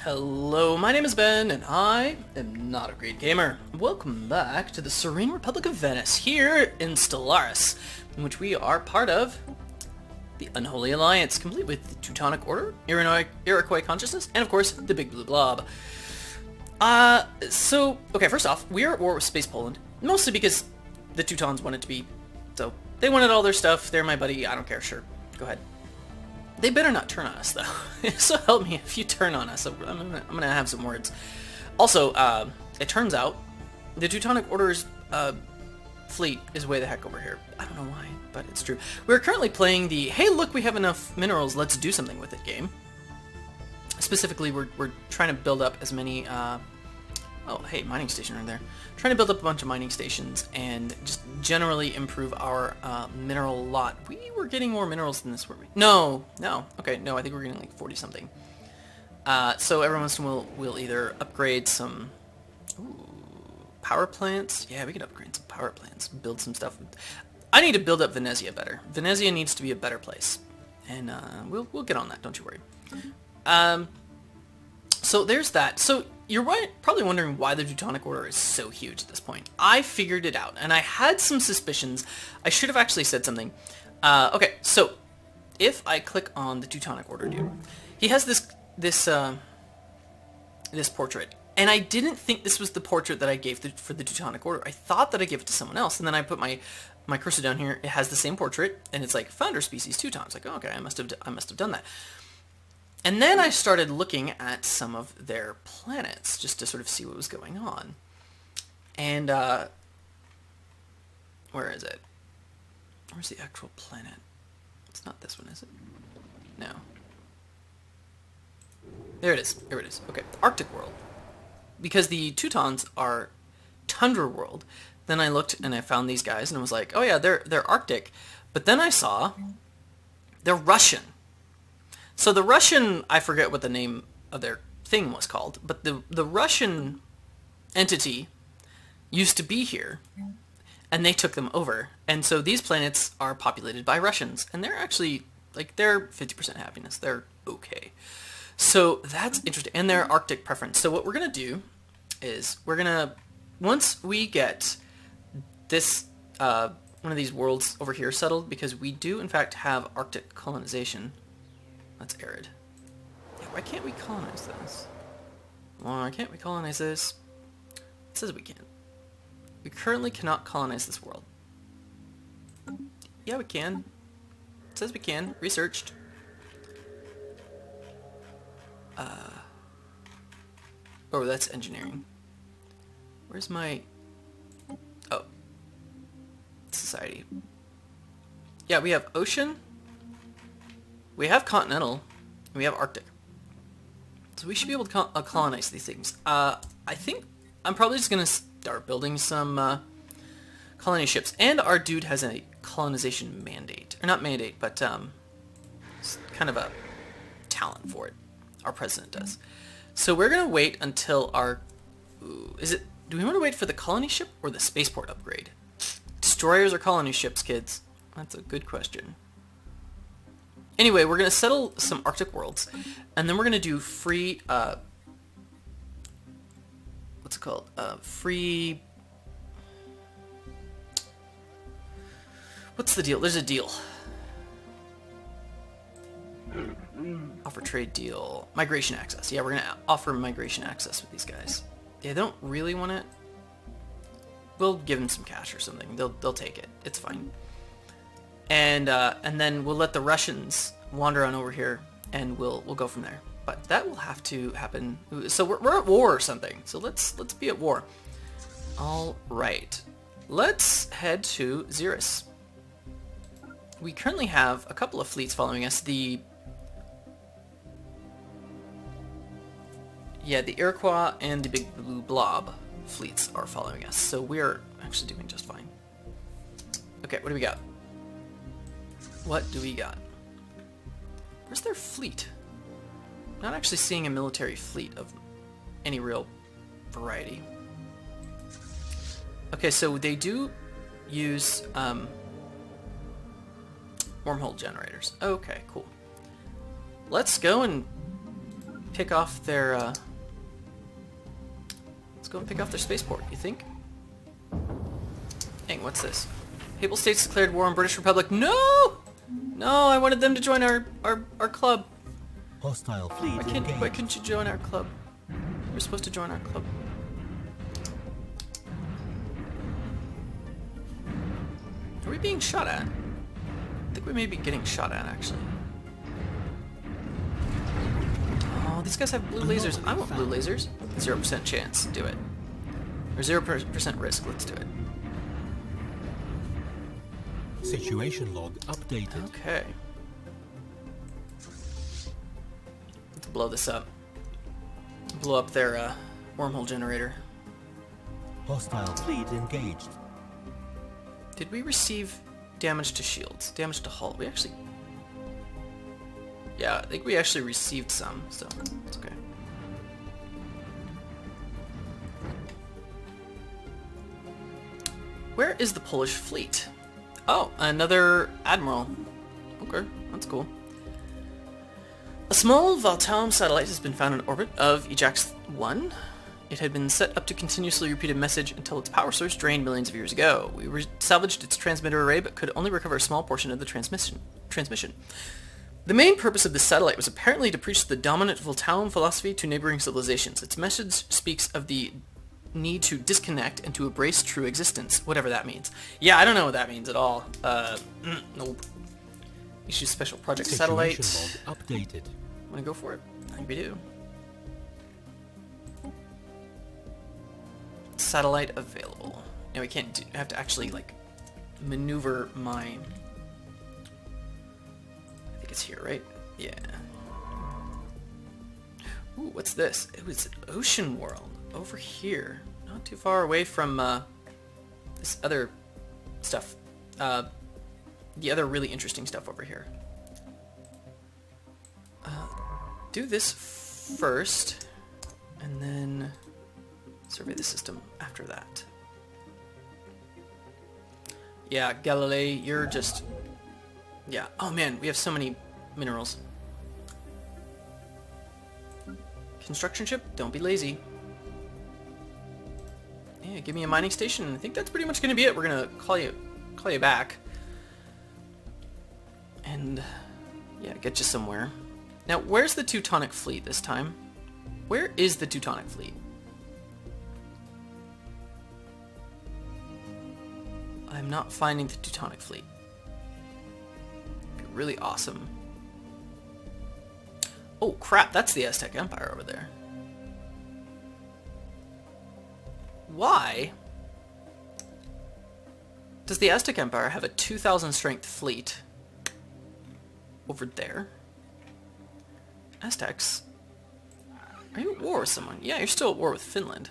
Hello, my name is Ben, and I am Notagreatgamer. Welcome back to the Serene Republic of Venice, here in Stellaris, in which we are part of the Unholy Alliance, complete with the Teutonic Order, Iroquois Consciousness, and of course, the Big Blue Blob. Okay, first off, we are at war with Space Poland, mostly because the Teutons wanted to be, so they wanted all their stuff, they're my buddy, I don't care, sure, go ahead. They better not turn on us, though. So help me if you turn on us. I'm gonna have some words. Also, it turns out the Teutonic Order's fleet is way the heck over here. I don't know why, but it's true. We're currently playing the "Hey, look, we have enough minerals. Let's do something with it" game. Specifically, we're trying to build up as many. Oh, hey, mining station right there. Trying to build up a bunch of mining stations and just generally improve our mineral lot. We were getting more minerals than this, were we? No. Okay, no, I think we're getting like 40 something. So every once in a while, we'll either upgrade some power plants. Yeah, we could upgrade some power plants, build some stuff. I need to build up Venezia better. Venezia needs to be a better place, and we'll get on that. Don't you worry. So there's that. So you're probably wondering why the Teutonic Order is so huge at this point. I figured it out, and I had some suspicions. I should have actually said something. Okay, so if I click on the Teutonic Order dude, he has this portrait, and I didn't think this was the portrait that I gave for the Teutonic Order. I thought that I gave it to someone else, and then I put my cursor down here. It has the same portrait, and it's like founder species Teutons. Like, oh, okay, I must have done that. And then I started looking at some of their planets, just to sort of see what was going on. And, where is it? Where's the actual planet? It's not this one, is it? No. There it is. There it is. Okay, the Arctic world. Because the Teutons are tundra world. Then I looked and I found these guys and I was like, oh yeah, they're Arctic. But then I saw they're Russian. So the Russian, I forget what the name of their thing was called, but the Russian entity used to be here, and they took them over. And so these planets are populated by Russians, and they're actually, like, they're 50% happiness. They're okay. So that's interesting, and they're Arctic preference. So what we're going to do is once we get this, one of these worlds over here settled, because we do, in fact, have Arctic colonization. That's arid. Yeah, why can't we colonize this? Why can't we colonize this? It says we can. We currently cannot colonize this world. Yeah, we can. It says we can. Researched. Oh, that's engineering. Where's my... Oh. Society. Yeah, we have ocean. We have continental, and we have Arctic. So we should be able to colonize these things. I think I'm probably just going to start building some colony ships. And our dude has a colonization mandate. Or not mandate, but kind of a talent for it. Our president does. So we're going to wait until our... do we want to wait for the colony ship or the spaceport upgrade? Destroyers or colony ships, kids? That's a good question. Anyway, we're going to settle some Arctic worlds, and then we're going to do free, what's it called? Free... What's the deal? There's a deal. Offer trade deal. Migration access. Yeah, we're going to offer migration access with these guys. Yeah, they don't really want it. We'll give them some cash or something. They'll take it. It's fine. And then we'll let the Russians wander on over here, and we'll go from there. But that will have to happen. So we're at war or something. So let's be at war. All right, let's head to Xeris. We currently have a couple of fleets following us. The Iroquois and the Big Blue Blob fleets are following us. So we're actually doing just fine. Okay, what do we got? What do we got? Where's their fleet? Not actually seeing a military fleet of any real variety. Okay, so they do use wormhole generators. Okay, cool. Let's go and pick off their, let's go and pick off their spaceport, you think? Dang, what's this? Papal States declared war on British Republic. No! No, I wanted them to join our club. Hostile fleet Why couldn't you join our club? You're supposed to join our club. Are we being shot at? I think we may be getting shot at, actually. Oh, these guys have blue lasers. I want blue lasers. 0% chance. Do it. Or 0% risk. Let's do it. Situation log updated. Okay. Let's blow this up. Blow up their wormhole generator. Hostile fleet engaged. Did we receive damage to shields? Damage to hull? We actually... Yeah, I think we actually received some, so it's okay. Where is the Polish fleet? Oh, another admiral. Okay, that's cool. A small Valtaum satellite has been found in orbit of Ajax-1. It had been set up to continuously repeat a message until its power source drained millions of years ago. We salvaged its transmitter array, but could only recover a small portion of the transmission. The main purpose of this satellite was apparently to preach the dominant Valtaum philosophy to neighboring civilizations. Its message speaks of the need to disconnect and to embrace true existence, whatever that means. Yeah, I don't know what that means at all. Nope. Issue special project satellite. Log updated. Wanna go for it? I think we do. Satellite available. Now we can't do, I have to actually like maneuver my... I think it's here, right? Yeah. Ooh, what's this? It was Ocean World over here, not too far away from this other stuff. The other really interesting stuff over here. Do this first, and then survey the system after that. Yeah, Galilei, you're just... Yeah. Oh man, we have so many minerals. Construction ship, don't be lazy. Yeah, give me a mining station. I think that's pretty much gonna be it. We're gonna call you back. And yeah, get you somewhere. Now, where's the Teutonic fleet this time? Where is the Teutonic fleet? I'm not finding the Teutonic fleet. It'd be really awesome. Oh crap, that's the Aztec Empire over there. Why does the Aztec Empire have a 2,000 strength fleet over there? Aztecs, are you at war with someone? Yeah, you're still at war with Finland.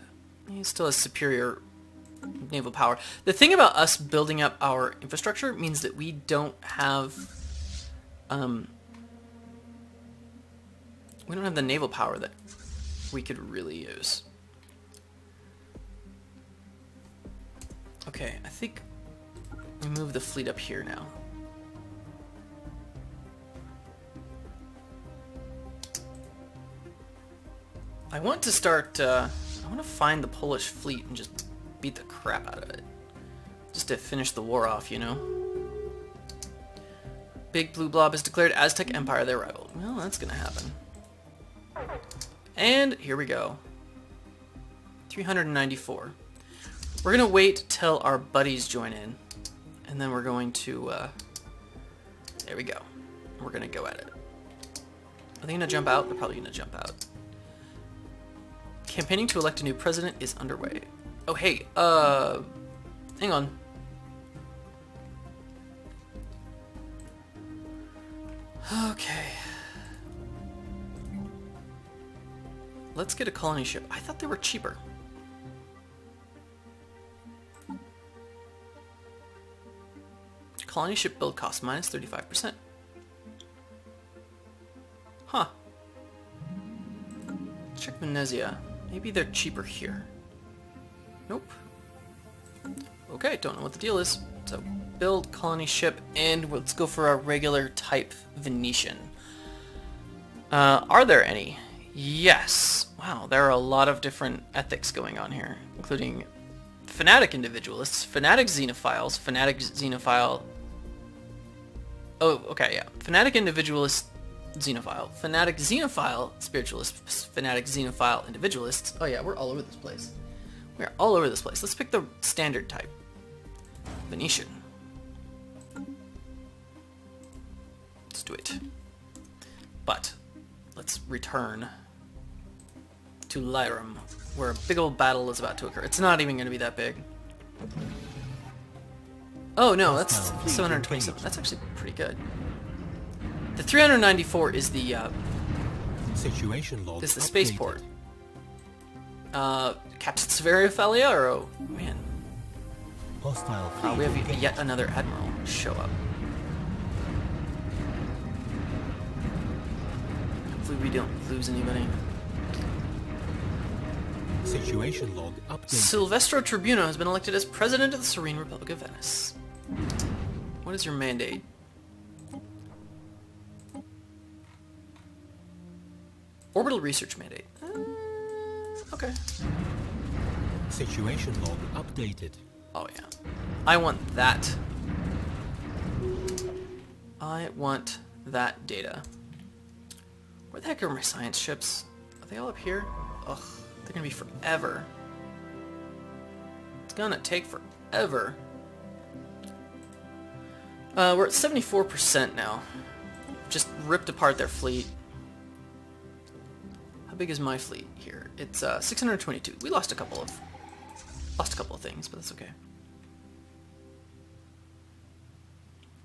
He still has superior naval power. The thing about us building up our infrastructure means that we don't have the naval power that we could really use. Okay, I think we move the fleet up here now. I want to start, I want to find the Polish fleet and just beat the crap out of it. Just to finish the war off, you know? Big Blue Blob has declared Aztec Empire their rival. Well, that's gonna happen. And here we go. 394. We're gonna wait till our buddies join in. And then we're going to, there we go. We're gonna go at it. Are they gonna jump out? They're probably gonna jump out. Campaigning to elect a new president is underway. Oh, hey, hang on. Okay. Let's get a colony ship. I thought they were cheaper. Colony ship build cost minus 35%. Huh. Check Venezia. Maybe they're cheaper here. Nope. Okay, don't know what the deal is. So, build colony ship, and let's go for a regular type Venetian. Are there any? Yes. Wow, there are a lot of different ethics going on here, including fanatic individualists, fanatic xenophiles, fanatic xenophile... Oh, okay, yeah. Fanatic individualist xenophile, fanatic xenophile spiritualist, fanatic xenophile individualists. Oh yeah, we're all over this place. We're all over this place. Let's pick the standard type. Venetian. Let's do it. But let's return to Lyrum, where a big old battle is about to occur. It's not even going to be that big. Oh no, that's 727. That's actually pretty good. The 394 is the Situation log is the updated. spaceport. Captain Spiritualist, or oh man, Hostile fleet we have engaged. yet another admiral show up. Hopefully we don't lose anybody. Situation log updated. Silvestro Tribuno has been elected as president of the Serene Republic of Venice. What is your mandate? Orbital research mandate. Okay. Situation log updated. Oh yeah. I want that. I want that data. Where the heck are my science ships? Are they all up here? Ugh, they're gonna be forever. It's gonna take forever. We're at 74% now. Just ripped apart their fleet. How big is my fleet here? It's 622. We lost a couple of things, but that's okay.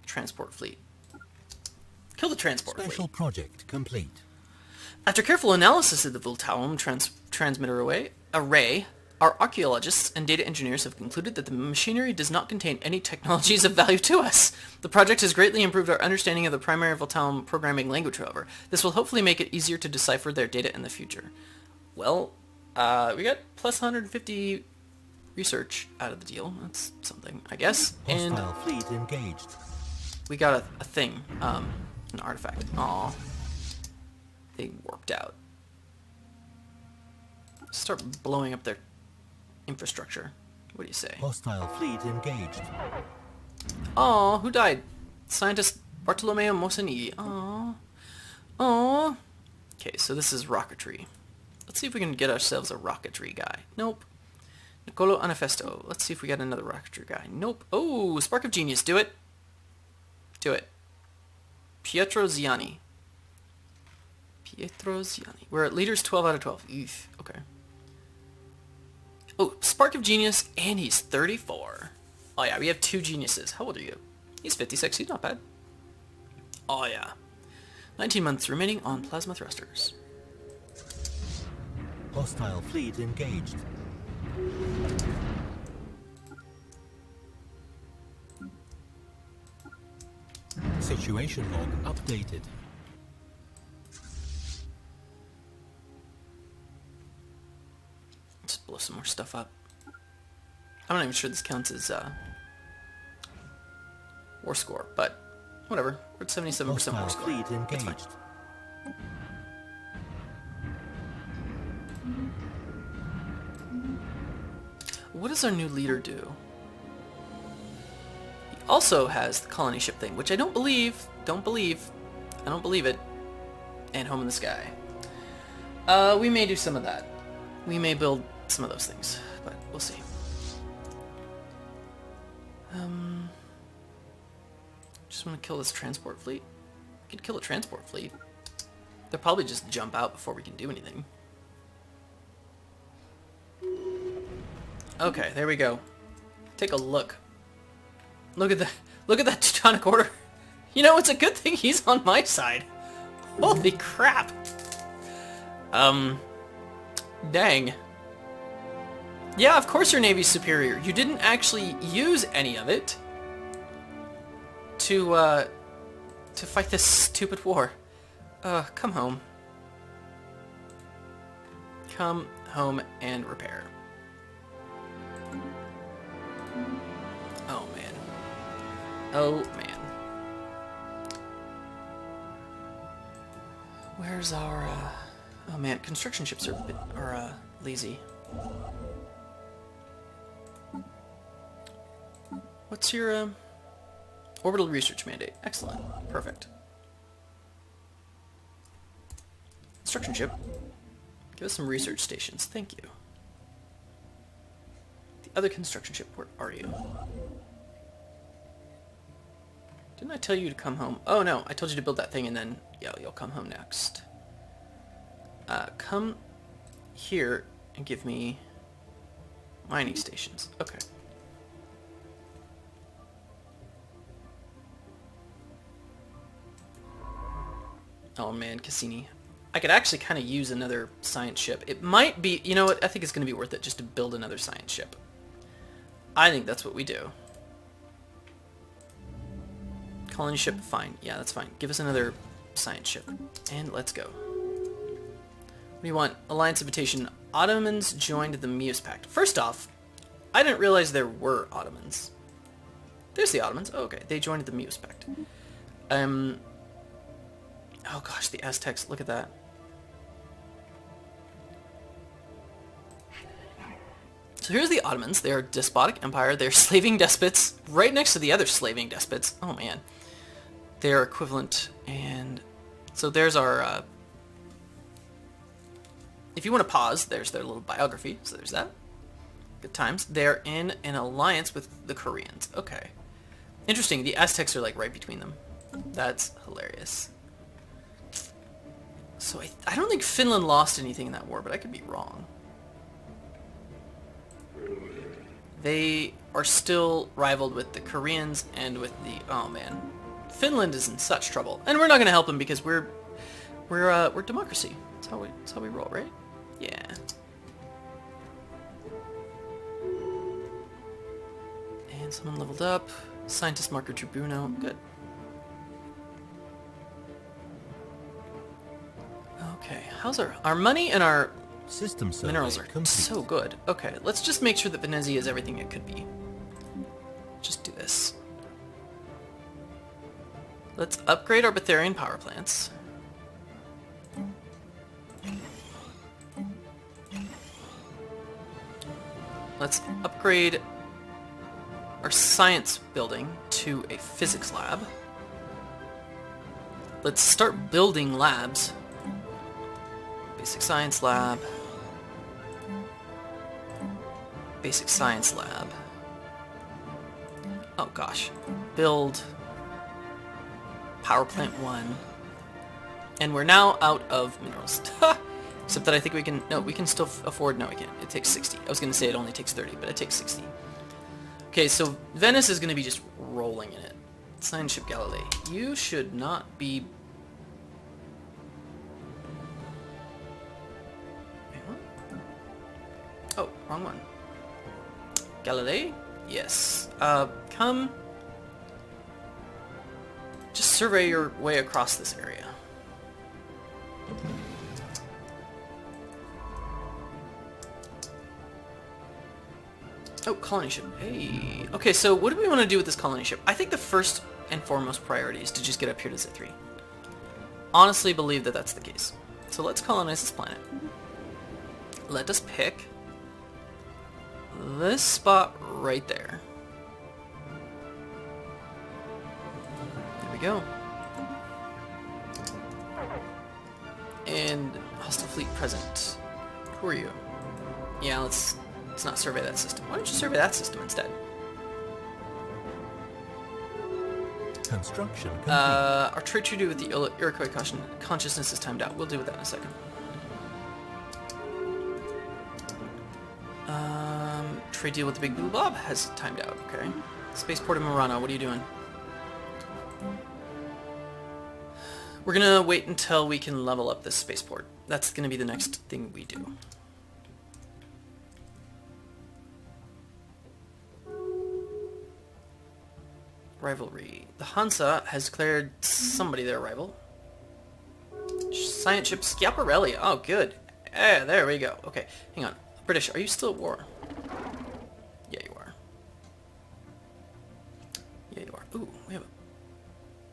Transport fleet. Kill the transport Special fleet. project complete. After careful analysis of the Voltaum transmitter array, our archaeologists and data engineers have concluded that the machinery does not contain any technologies of value to us. The project has greatly improved our understanding of the primary Voltaum programming language, however. This will hopefully make it easier to decipher their data in the future. Well, we got plus 150 research out of the deal. That's something, I guess. And Hostile fleet engaged. we got a thing, an artifact. Aw. They warped out. Start blowing up their infrastructure. What do you say? Hostile fleet engaged. Aw, who died? Scientist Bartolomeo Mosanigi. Aw. Aw. Okay, so this is rocketry. Let's see if we can get ourselves a rocketry guy. Nope. Niccolo Anafesto. Let's see if we got another rocketry guy. Nope. Oh, Spark of Genius. Do it. Do it. Pietro Ziani. Pietro Ziani. We're at leaders 12 out of 12. Eef. Okay. Oh, Spark of Genius, and he's 34. Oh yeah, we have two geniuses. How old are you? He's 56. He's not bad. Oh yeah. 19 months remaining on plasma thrusters. Hostile fleet engaged. Situation log updated. Let's blow some more stuff up. I'm not even sure this counts as war score, but whatever. We're at 77% war Hostile score. fleet That's fine. engaged. What does our new leader do? He also has the colony ship thing, which I don't believe, I don't believe it, and Home in the Sky. We may do some of that. We may build some of those things, but we'll see. Just want to kill this transport fleet. We could kill a transport fleet. They'll probably just jump out before we can do anything. Okay, there we go. Take a look. Look at that Teutonic Order. You know, it's a good thing he's on my side. Holy crap. Dang. Yeah, of course your Navy's superior. You didn't actually use any of it to fight this stupid war. Come home. Come home and repair. Oh, man. Oh, man. Where's our, Oh man, construction ships are lazy. What's your orbital research mandate? Excellent. Perfect. Construction ship. Give us some research stations. Thank you. The other construction ship, where are you? Didn't I tell you to come home? Oh no, I told you to build that thing and then, yeah, you'll come home next. Come here and give me mining stations. Okay. Oh man, Cassini. I could actually kind of use another science ship. It might be, you know what, I think it's going to be worth it just to build another science ship. I think that's what we do. Colony ship, fine. Yeah, that's fine. Give us another science ship. And let's go. What do you want? Alliance invitation. Ottomans joined the Meus Pact. First off, I didn't realize there were Ottomans. There's the Ottomans. Oh, okay. They joined the Meus Pact. Oh gosh, the Aztecs. Look at that. So here's the Ottomans. They are a despotic empire. They're slaving despots right next to the other slaving despots. Oh man. They're equivalent. And so there's our... if you want to pause, there's their little biography. So there's that. Good times. They're in an alliance with the Koreans. Okay. Interesting. The Aztecs are like right between them. That's hilarious. So I don't think Finland lost anything in that war, but I could be wrong. They are still rivaled with the Koreans and with the... oh man. Finland is in such trouble. And we're not going to help them because we're democracy. That's how we roll, right? Yeah. And someone leveled up. Scientist Marco Tribuno. Good. Okay, how's our money and our System minerals are complete. so good. Okay, let's just make sure that Venezia is everything it could be. Just do this. Let's upgrade our Betharian power plants. Let's upgrade our science building to a physics lab. Let's start building labs. Basic Science Lab. Basic Science Lab. Oh gosh. Build Power Plant 1. And we're now out of minerals. Except that I think we can... no, we can still afford... no, we can't. It takes 60. I was going to say it only takes 30, but it takes 60. Okay, so Venice is going to be just rolling in it. Science ship Galilei. You should not be... oh, wrong one. Galilei? Yes. Come. Just survey your way across this area. Oh, colony ship. Hey. Okay, so what do we want to do with this colony ship? I think the first and foremost priority is to just get up here to Z3. Honestly believe that that's the case. So let's colonize this planet. Let us pick this spot right there. There we go. And hostile fleet present. Who are you? Yeah, let's not survey that system. Why don't you survey that system instead? Construction complete. Our trade treaty with the Iroquois consciousness is timed out. We'll deal with that in a second. Trade deal with the Big Blue Blob has timed out. Okay. Spaceport of Murano, what are you doing? We're gonna wait until we can level up this spaceport. That's gonna be the next thing we do. Rivalry. The Hansa has declared somebody their rival. Science ship Schiaparelli. Oh, good. There we go. Okay, hang on. British, are you still at war? Yeah, you are. Yeah, you are. Ooh, we have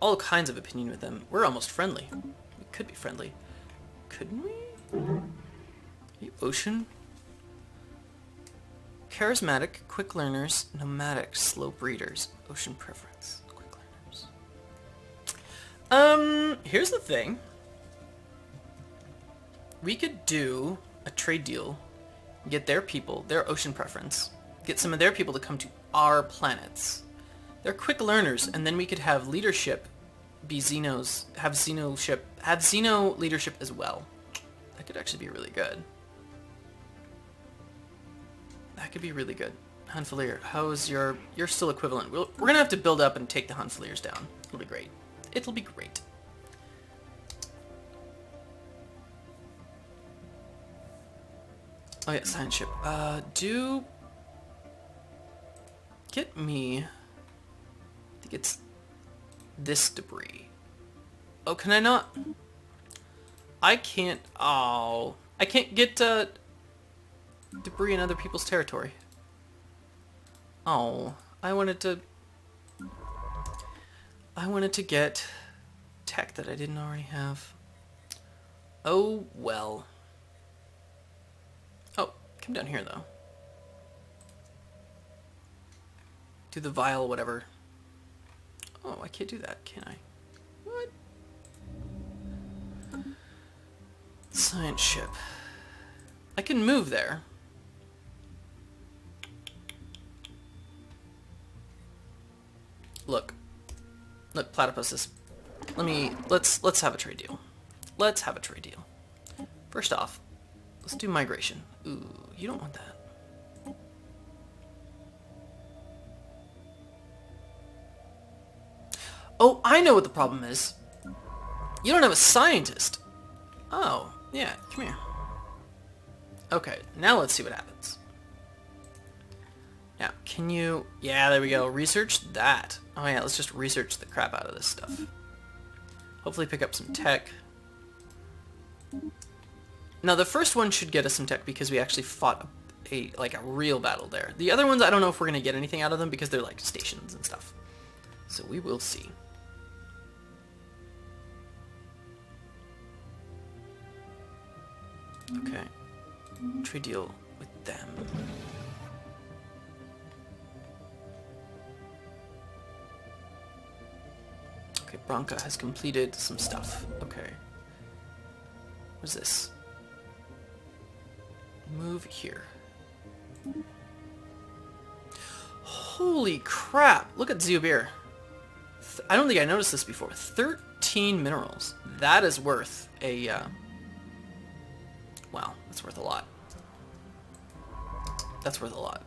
all kinds of opinion with them. We're almost friendly. We could be friendly. Couldn't we? Ocean. Charismatic, quick learners, nomadic, slow breeders, ocean preference, quick learners. Here's the thing. We could do a trade deal, get their people, their ocean preference, get some of their people to come to our planets. They're quick learners, and then we could have leadership be Xenos, have Xeno leadership as well. That could actually be really good. That could be really good. Hunfalier, how's you're still equivalent. We're gonna have to build up and take the Hunfaliers down. It'll be great. It'll be great. Oh yeah, science ship. Do get me. I think it's this debris. Oh, can I not? I can't. Oh, I can't get debris in other people's territory. Oh, I wanted to get tech that I didn't already have. Oh well. Oh, come down here though. Do the vial, whatever. Oh, I can't do that, can I? What? Science ship. I can move there. Look, platypuses. Let's have a trade deal. Let's have a trade deal. First off, let's do migration. Ooh, you don't want that. Oh, I know what the problem is. You don't have a scientist. Oh, yeah, come here. Okay, now let's see what happens. Now, can you... Yeah, there we go. Research that. Oh yeah, let's just research the crap out of this stuff. Hopefully pick up some tech. Now, the first one should get us some tech because we actually fought a real battle there. The other ones, I don't know if we're going to get anything out of them because they're like stations and stuff. So we will see. Okay. Trade deal with them. Okay, Branca has completed some stuff. Okay. What's this? Move here. Holy crap! Look at Zeobir. I don't think I noticed this before. 13 minerals. That is worth a... Wow, that's worth a lot. That's worth a lot.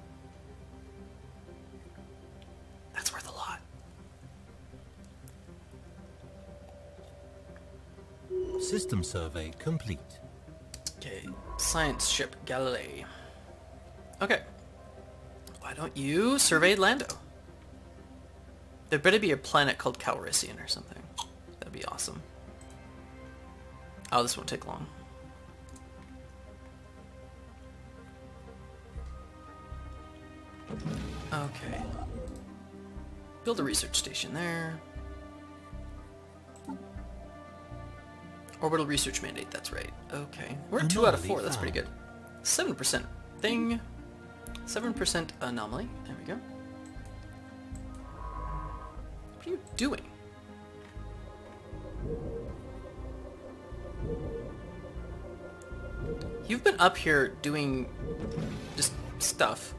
That's worth a lot. System survey complete. Okay, science ship Galilei. Okay. Why don't you survey Lando? There better be a planet called Calrissian or something. That'd be awesome. Oh, this won't take long. Okay. Build a research station there. Orbital research mandate, that's right. Okay. We're at 2 out of 4, that's pretty good. 7% thing. 7% anomaly. There we go. What are you doing? You've been up here doing just stuff.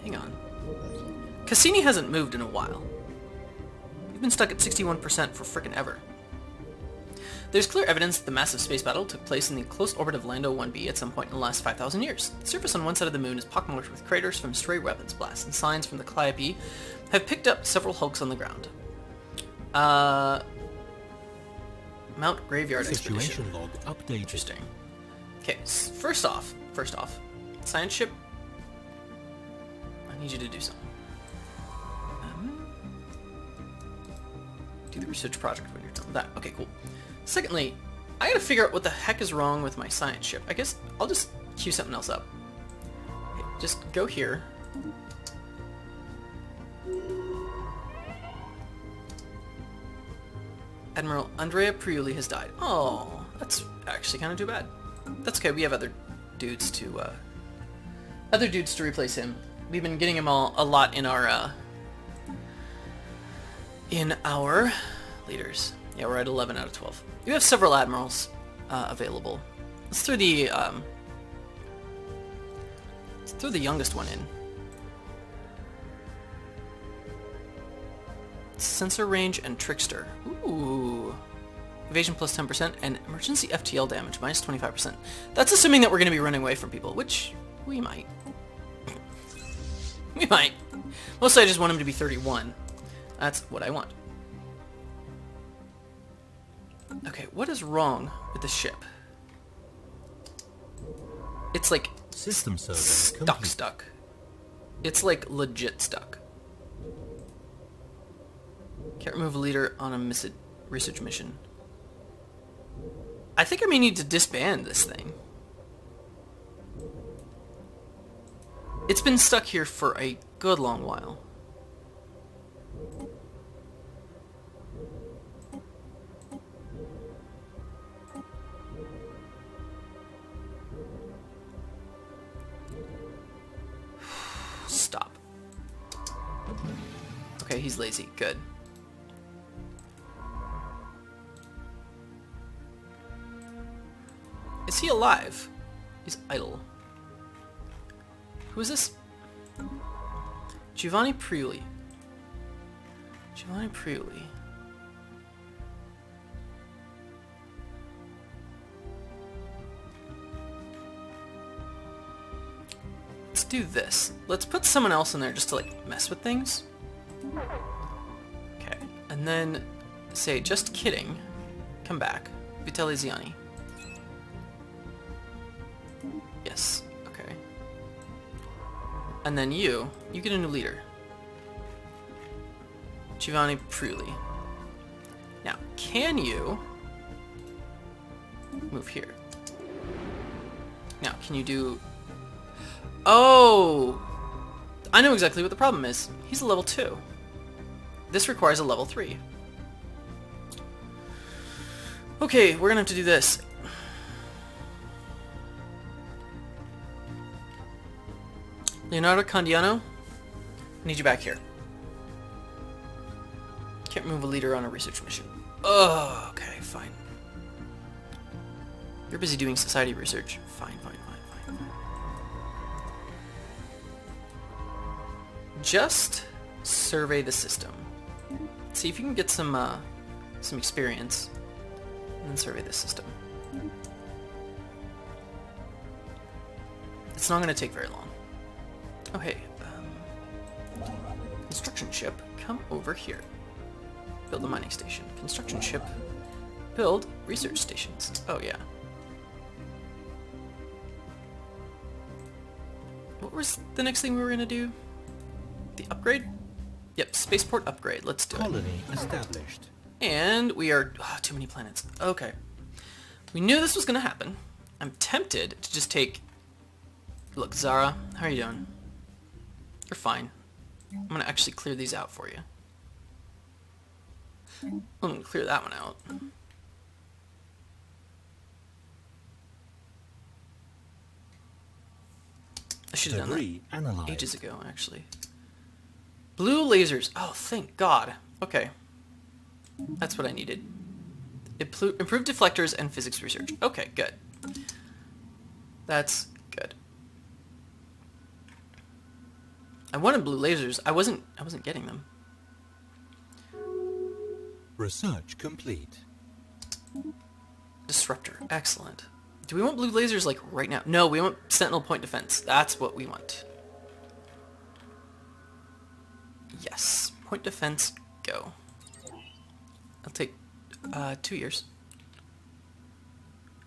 Hang on. Cassini hasn't moved in a while. You've been stuck at 61% for frickin' ever. There's clear evidence that the massive space battle took place in the close orbit of Lando 1b at some point in the last 5,000 years. The surface on one side of the moon is pockmarked with craters from stray weapons blasts, and signs from the Calliope have picked up several hulks on the ground. Mount Graveyard Situation Expedition. log updated. Interesting. Okay, first off, science ship. I need you to do something. Do the research project when you're done with that. Okay, cool. Secondly, I gotta figure out what the heck is wrong with my science ship. I guess I'll just queue something else up. Okay, just go here. Admiral Andrea Priuli has died. Oh, that's actually kind of too bad. That's okay. We have other dudes to replace him. We've been getting him a lot in our leaders. Yeah, we're at 11 out of 12. We have several admirals available. Let's throw the youngest one in. Sensor range and trickster. Ooh. Evasion plus 10% and emergency FTL damage minus 25%. That's assuming that we're going to be running away from people, which we might. We might. Mostly I just want him to be 31. That's what I want. Okay, what is wrong with the ship? It's like System survey complete. stuck. It's like legit stuck. Can't remove a leader on a research mission. I think I may need to disband this thing. It's been stuck here for a good long while. Stop. Okay, he's lazy. Good. Is he alive? He's idle. Who is this? Giovanni Priuli. Giovanni Priuli. Let's do this. Let's put someone else in there just to like mess with things. Okay, and then say, just kidding. Come back. Vitelli Ziani. Yes, okay. And then you get a new leader. Giovanni Priuli. Now, can you move here? Now, can you do... Oh! I know exactly what the problem is. He's a level 2. This requires a level 3. Okay, we're gonna have to do this. Leonardo Candiano, I need you back here. Can't remove a leader on a research mission. Oh, okay, fine. You're busy doing society research. Fine. Just survey the system. See if you can get some experience, and then survey the system. It's not going to take very long. Oh, hey. Construction ship, come over here. Build a mining station. Construction ship, build research stations. Oh, yeah. What was the next thing we were going to do? The upgrade? Yep, spaceport upgrade. Let's do it. Colony established. And we are... Oh, too many planets. Okay. We knew this was going to happen. I'm tempted to just take... Look, Zara, how are you doing? You're fine. I'm going to actually clear these out for you. I'm going to clear that one out. I should have done that ages ago, actually. Blue lasers. Oh, thank God. Okay. That's what I needed. Improved deflectors and physics research. Okay, good. That's good. I wanted blue lasers. I wasn't getting them. Research complete. Disruptor. Excellent. Do we want blue lasers like right now? No, we want Sentinel point defense. That's what we want. Yes. Point defense, go. I'll take 2 years.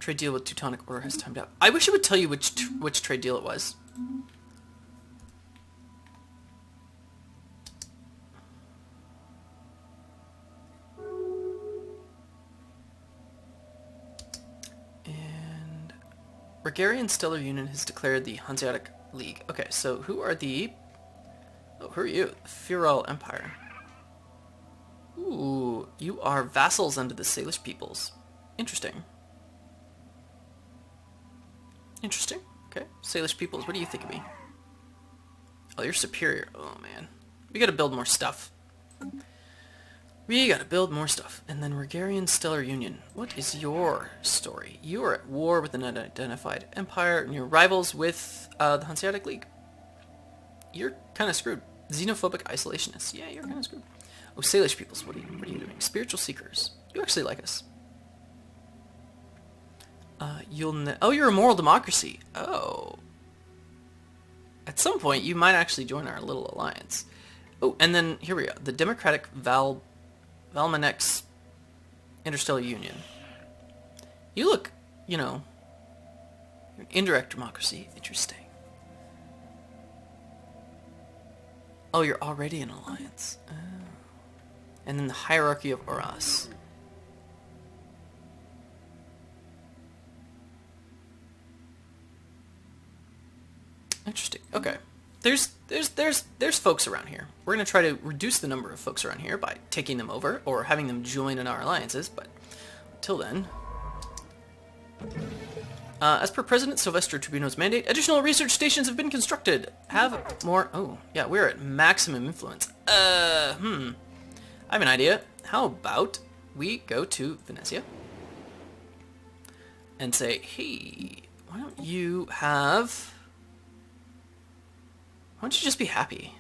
Trade deal with Teutonic Order has timed out. I wish it would tell you which trade deal it was. And Bulgarian Stellar Union has declared the Hanseatic League. Okay, so who are the... Oh, who are you? The Feral Empire. Ooh, you are vassals under the Salish peoples. Interesting. Interesting. Okay. Salish peoples, what do you think of me? Oh, you're superior. Oh, man. We gotta build more stuff. We gotta build more stuff. And then Regarian Stellar Union. What is your story? You are at war with an unidentified empire, and you're rivals with the Hanseatic League. You're kind of screwed. Xenophobic isolationists. Yeah, you're kind of screwed. Oh, Salish peoples, what are you doing? Spiritual seekers. You actually like us. Oh, you're a moral democracy. Oh. At some point, you might actually join our little alliance. Oh, and then here we go. The Democratic Valmanex Interstellar Union. You look, you know, indirect democracy. Interesting. Oh, you're already in alliance. Oh. And then the hierarchy of Oras. Interesting. Okay. There's folks around here. We're going to try to reduce the number of folks around here by taking them over or having them join in our alliances, but until then... as per President Sylvester Tribuno's mandate, additional research stations have been constructed. Have more... Oh, yeah, we're at maximum influence. I have an idea. How about we go to Venezia and say, hey, why don't you have... Why don't you just be happy?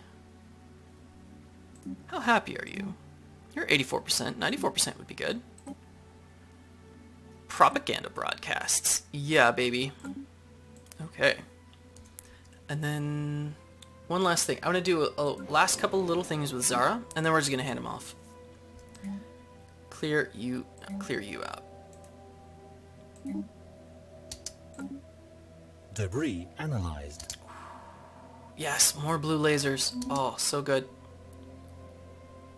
How happy are you? You're 84%. 94% would be good. Propaganda broadcasts. Yeah, baby. Okay. And then one last thing. I'm going to do a last couple little things with Zara, and then we're just going to hand him off. Clear you out. Debris analyzed. Yes, more blue lasers. Oh, so good.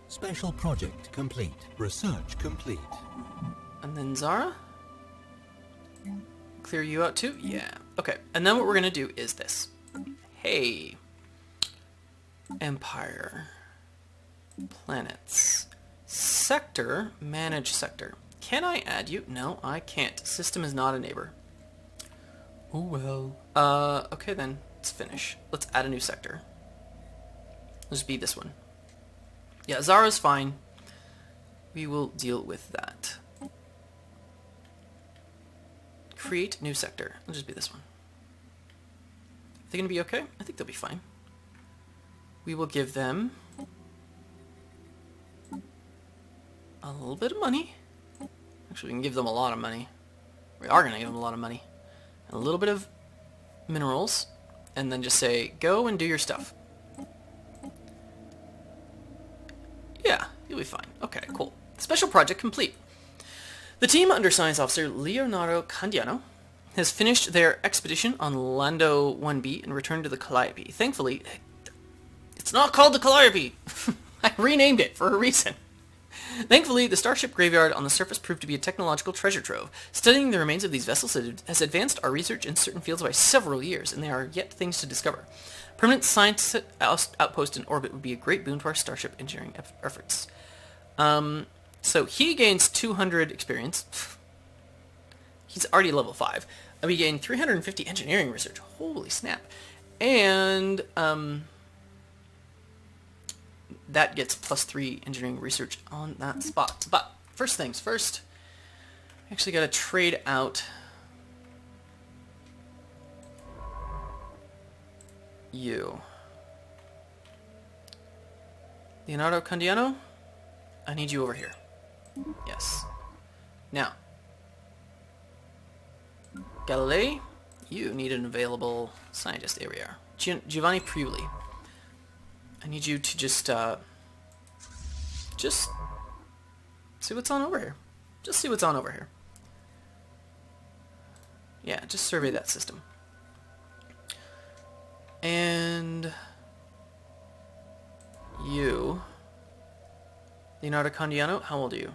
Special project complete. Research complete. And then Zara? Clear you out too? Yeah. Okay, and then what we're going to do is this. Hey. Empire. Planets. Sector. Manage sector. Can I add you? No, I can't. System is not a neighbor. Oh well. Okay then. Let's finish. Let's add a new sector. Let's be this one. Yeah, Zara's fine. We will deal with that. Create new sector. Let's just be this one. Are they going to be okay? I think they'll be fine. We will give them a little bit of money. Actually, we can give them a lot of money. We are going to give them a lot of money. And a little bit of minerals. And then just say, go and do your stuff. Yeah, you'll be fine. Okay, cool. Special project complete. The team under Science Officer Leonardo Candiano has finished their expedition on Lando 1B and returned to the Calliope. Thankfully, it's not called the Calliope. I renamed it for a reason. Thankfully, the starship graveyard on the surface proved to be a technological treasure trove. Studying the remains of these vessels has advanced our research in certain fields by several years, and there are yet things to discover. Permanent science outpost in orbit would be a great boon to our starship engineering efforts. So he gains 200 experience. He's already level 5. We gain 350 engineering research. Holy snap. And that gets +3 engineering research on that spot. But first things first, I actually got to trade out you. Leonardo Candiano, I need you over here. Yes. Now, Galilei, you need an available scientist. There we are. Giovanni Priuli. I need you to just see what's on over here. Just see what's on over here. Yeah, just survey that system. And you, Leonardo Candiano, how old are you?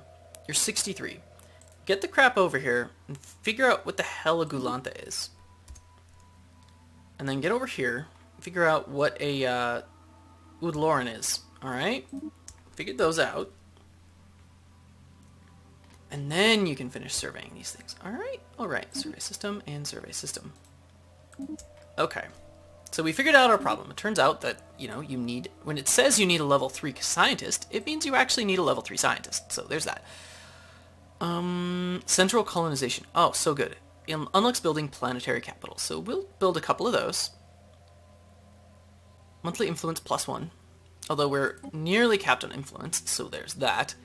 You're 63. Get the crap over here and figure out what the hell a Gulanta is. And then get over here and figure out what a Udloran is. Alright? Figured those out. And then you can finish surveying these things. Alright? Alright. Survey system and survey system. Okay. So we figured out our problem. It turns out that, you know, you need, when it says you need a level 3 scientist, it means you actually need a level 3 scientist. So there's that. Central colonization. Oh, so good. Unlocks building planetary capitals. So we'll build a couple of those. Monthly influence +1. Although we're nearly capped on influence, so there's that.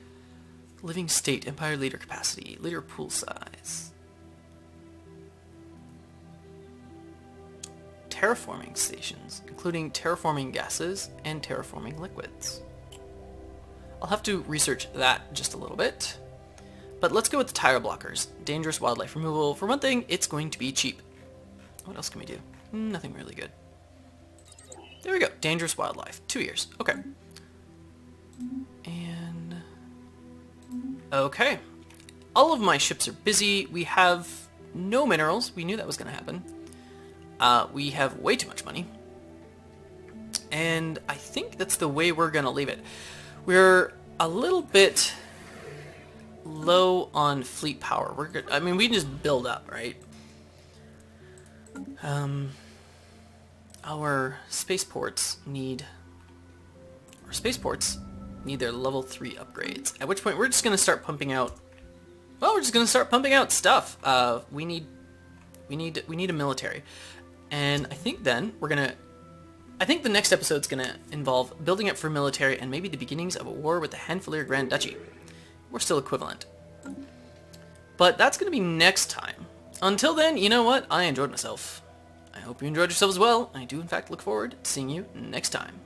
Living state, empire leader capacity, leader pool size. Terraforming stations, including terraforming gases and terraforming liquids. I'll have to research that just a little bit. But let's go with the tire blockers. Dangerous wildlife removal. For one thing, it's going to be cheap. What else can we do? Nothing really good. There we go. Dangerous wildlife. 2 years. Okay. And... okay. All of my ships are busy. We have no minerals. We knew that was going to happen. We have way too much money. And I think that's the way we're going to leave it. We're a little bit low on fleet power. We're good. I mean, we can just build up, right? Our spaceports need their level 3 upgrades. At which point we're just going to start pumping out. Well, we're just going to start pumping out stuff. We need a military, and I think then I think the next episode's gonna involve building up for military and maybe the beginnings of a war with the Hanfalier Grand Duchy. We're still equivalent, but that's gonna be next time. Until then, you know what? I enjoyed myself. I hope you enjoyed yourself as well. I do in fact look forward to seeing you next time.